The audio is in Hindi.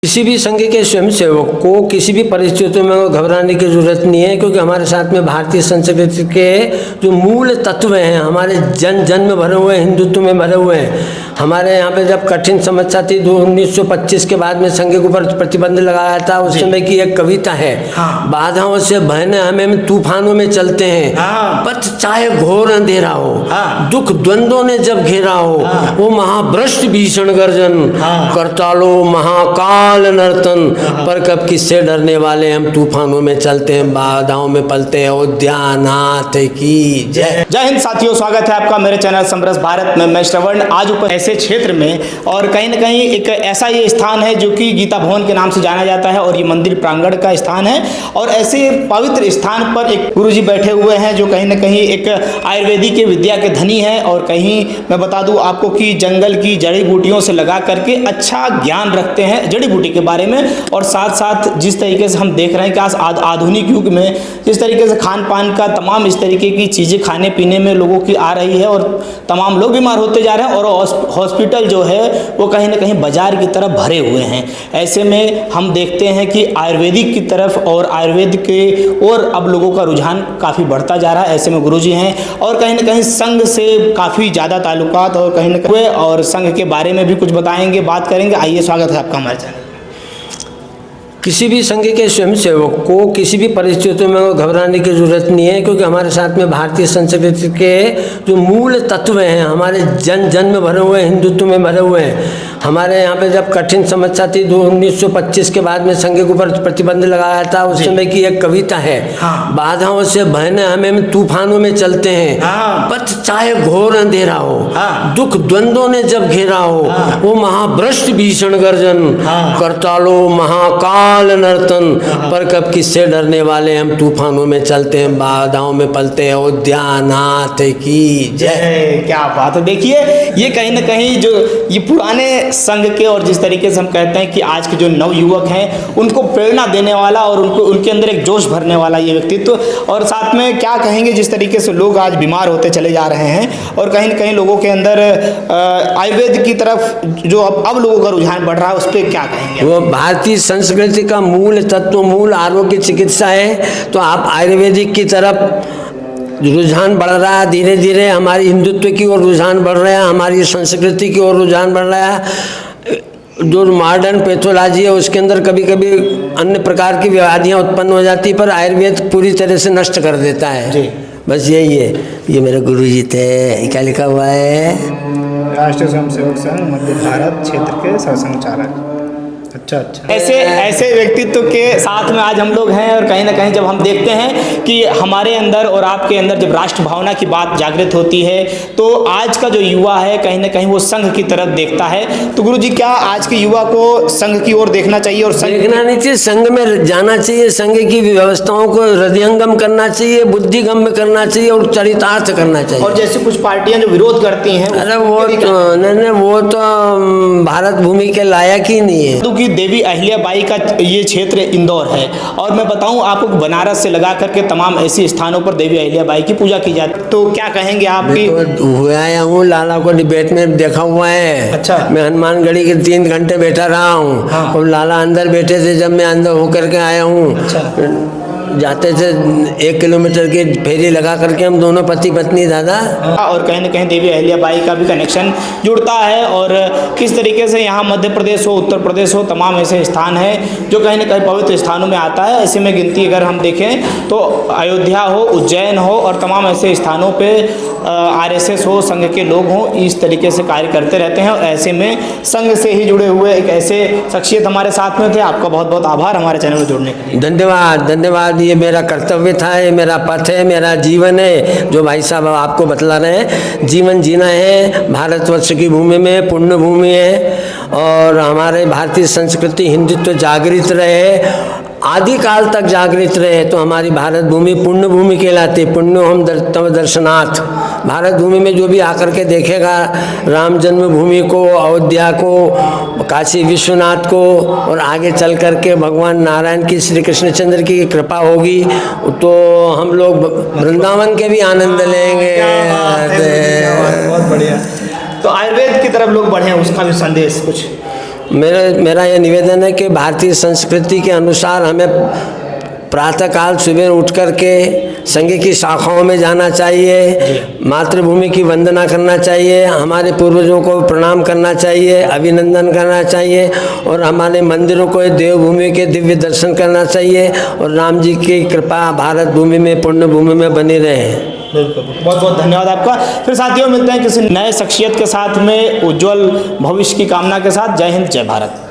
किसी भी संघ के स्वयंसेवक को किसी भी परिस्थितियों में घबराने की जरूरत नहीं है, क्योंकि हमारे साथ में भारतीय संस्कृति के जो मूल तत्व हैं हमारे जन जन में भरे हुए हैं, हिंदुत्व में भरे हुए हैं। हमारे यहाँ पे जब कठिन समस्या थी 1925 के बाद में संघ के ऊपर प्रतिबंध लगाया था, उस समय की एक कविता है, बाधाओं से भयने हमें तूफानों में चलते हैं, पथ चाहे घोर अंधेरा हो, दुख द्वंद्वों ने जब घेरा हो, वो महाभ्रष्ट भीषण गर्जन करतालो महाकाल नर्तन, पर कब किससे डरने वाले हम तूफानों में चलते हैं, बाधाओं में पलते हैं, उद्यानाथ की जय। जय हिंद साथियों, स्वागत है आपका मेरे चैनल समरस भारत में। मैं श्रवण आज ऊपर ऐसे क्षेत्र में और कहीं न कहीं एक ऐसा ये स्थान है जो कि गीता भवन के नाम से जाना जाता है और ये मंदिर प्रांगण का स्थान है। और ऐसे पवित्र स्थान पर एक गुरुजी बैठे हुए हैं जो कहीं न कहीं एक आयुर्वेदिक के विद्या के धनी है और कहीं मैं बता दूं आपको कि जंगल की जड़ी बूटियों से लगा करके अच्छा ज्ञान रखते हैं जड़ी बूटी के बारे में। और साथ साथ जिस तरीके से हम देख रहे हैं कि आज आधुनिक युग में जिस तरीके से खान पान का तमाम इस तरीके की चीज़ें खाने पीने में लोगों की आ रही है और तमाम लोग बीमार होते जा रहे हैं और हॉस्पिटल जो है वो कहीं ना कहीं बाजार की तरफ भरे हुए हैं। ऐसे में हम देखते हैं कि आयुर्वेदिक की तरफ और आयुर्वेद के और अब लोगों का रुझान काफ़ी बढ़ता जा रहा है। ऐसे में गुरुजी हैं और कहीं ना कहीं संघ से काफ़ी ज़्यादा ताल्लुकात और कहीं ना कहीं और संघ के बारे में भी कुछ बताएंगे, बात करेंगे। आइए, स्वागत है आपका हमारे चैनल। किसी भी संघ के स्वयंसेवक को किसी भी परिस्थितियों में घबराने की जरूरत नहीं है, क्योंकि हमारे साथ में भारतीय संस्कृति के जो मूल तत्व हैं हमारे जन जन में भरे हुए हैं, हिंदुत्व में भरे हुए हैं। हमारे यहाँ पे जब कठिन समस्या थी 1925 के बाद में संघ के ऊपर प्रतिबंध लगाया था, उस समय की एक कविता है, बाधाओं से भयने हमें तूफानों में चलते हैं, पथ चाहे घोर अंधेरा हो, दुख द्वंद्वों ने जब घेरा हो, वो महाभ्रष्ट भीषण गर्जन करतालो महाकाल नर्तन, पर कब किससे डरने वाले हम तूफानों में चलते हैं, बाधाओं में पलते हैं, उद्यानाथ की जय। क्या बात है। देखिए, ये कहीं ना कहीं जो ये पुराने संघ के और जिस तरीके से हम कहते हैं कि आज के जो नवयुवक हैं उनको प्रेरणा देने वाला और उनके अंदर एक जोश भरने वाला ये व्यक्तित्व। और साथ में क्या कहेंगे, जिस तरीके से लोग आज बीमार होते चले जा रहे हैं और कहीं न कहीं लोगों के अंदर आयुर्वेद की तरफ जो अब लोगों का रुझान बढ़ रहा है, उस पर क्या कहेंगे? वो भारतीय संस्कृति का मूल तत्व, मूल आरोग्य चिकित्सा है, तो आप आयुर्वेदिक की तरफ रुझान बढ़ रहा है। धीरे धीरे हमारी हिंदुत्व की ओर रुझान बढ़ रहा है, हमारी संस्कृति की ओर रुझान बढ़ रहा है। जो मॉडर्न पैथोलॉजी है उसके अंदर कभी कभी अन्य प्रकार की बीमारियाँ उत्पन्न हो जाती, पर आयुर्वेद पूरी तरह से नष्ट कर देता है जी। बस यही है। ये मेरे गुरुजी थे, क्या लिखा हुआ है, राष्ट्रीय स्वयंसेवक संघ मध्य भारत क्षेत्र के सहसंचालक। अच्छा। ऐसे व्यक्तित्व के साथ में आज हम लोग हैं और कहीं ना कहीं जब हम देखते हैं कि हमारे अंदर और आपके अंदर जब राष्ट्र भावना की बात जागृत होती है तो आज का जो युवा है कहीं ना कहीं वो संघ की तरफ देखता है। तो गुरुजी, क्या आज के युवा को संघ की ओर देखना चाहिए और देखना नहीं चाहिए, संघ में जाना चाहिए, संघ की व्यवस्थाओं को हृदयंगम करना चाहिए, बुद्धिगम करना चाहिए और चरितार्थ करना चाहिए। और जैसे कुछ पार्टियां जो विरोध करती हैं, अरे वो तो भारत भूमि के लायक ही नहीं है। कि देवी अहिल्याबाई का ये क्षेत्र इंदौर है और मैं बताऊं आपको बनारस से लगा करके तमाम ऐसे स्थानों पर देवी अहिल्याबाई की पूजा की जाती है। तो क्या कहेंगे आप? तो आया हूँ, लाला को डिबेट में देखा हुआ है। अच्छा। मैं हनुमानगढ़ी के 3 घंटे बैठा रहा हूँ और लाला अंदर बैठे थे, जब मैं अंदर होकर के आया हूँ। अच्छा। जाते थे 1 किलोमीटर की फेरी लगा करके हम दोनों पति पत्नी दादा। और कहीं ना कहीं देवी अहिल्याबाई का भी कनेक्शन जुड़ता है और किस तरीके से यहाँ मध्य प्रदेश हो, उत्तर प्रदेश हो, तमाम ऐसे स्थान हैं जो कहीं ना कहीं पवित्र स्थानों में आता है। ऐसे में गिनती अगर हम देखें तो अयोध्या हो, उज्जैन हो और तमाम ऐसे स्थानों पर RSS हो, संघ के लोग हों, इस तरीके से कार्य करते रहते हैं। और ऐसे में संघ से ही जुड़े हुए एक ऐसे शख्सियत हमारे साथ में थे। आपका बहुत बहुत आभार हमारे चैनल में जुड़ने के लिए। धन्यवाद। ये मेरा कर्तव्य था, ये मेरा पथ है, मेरा जीवन है, जो भाई साहब आपको बतला रहे हैं। जीवन जीना है भारतवर्ष की भूमि में, पुण्य भूमि है और हमारे भारतीय संस्कृति हिंदुत्व जागृत रहे, आदि काल तक जागृत रहे, तो हमारी भारत भूमि पुण्य भूमि कहलाती है। पुण्यो हम तव दर्शनाथ। भारत भूमि में जो भी आकर के देखेगा राम जन्मभूमि को, अयोध्या को, काशी विश्वनाथ को और आगे चल करके भगवान नारायण की, श्री कृष्णचंद्र की कृपा होगी तो हम लोग वृंदावन के भी आनंद लेंगे। बहुत बढ़िया। तो आयुर्वेद की तरफ लोग बढ़े, उसका भी संदेश कुछ मेरा यह निवेदन है कि भारतीय संस्कृति के अनुसार हमें प्रातःकाल सुबह उठ कर के संघ की शाखाओं में जाना चाहिए, मातृभूमि की वंदना करना चाहिए, हमारे पूर्वजों को प्रणाम करना चाहिए, अभिनंदन करना चाहिए और हमारे मंदिरों को देवभूमि के दिव्य दर्शन करना चाहिए और राम जी की कृपा भारत भूमि में पुण्य भूमि में बनी रहे। बिल्कुल, बहुत बहुत धन्यवाद आपका। फिर साथियों मिलते हैं किसी नए शख्सियत के साथ में, उज्जवल भविष्य की कामना के साथ। जय हिंद, जय भारत।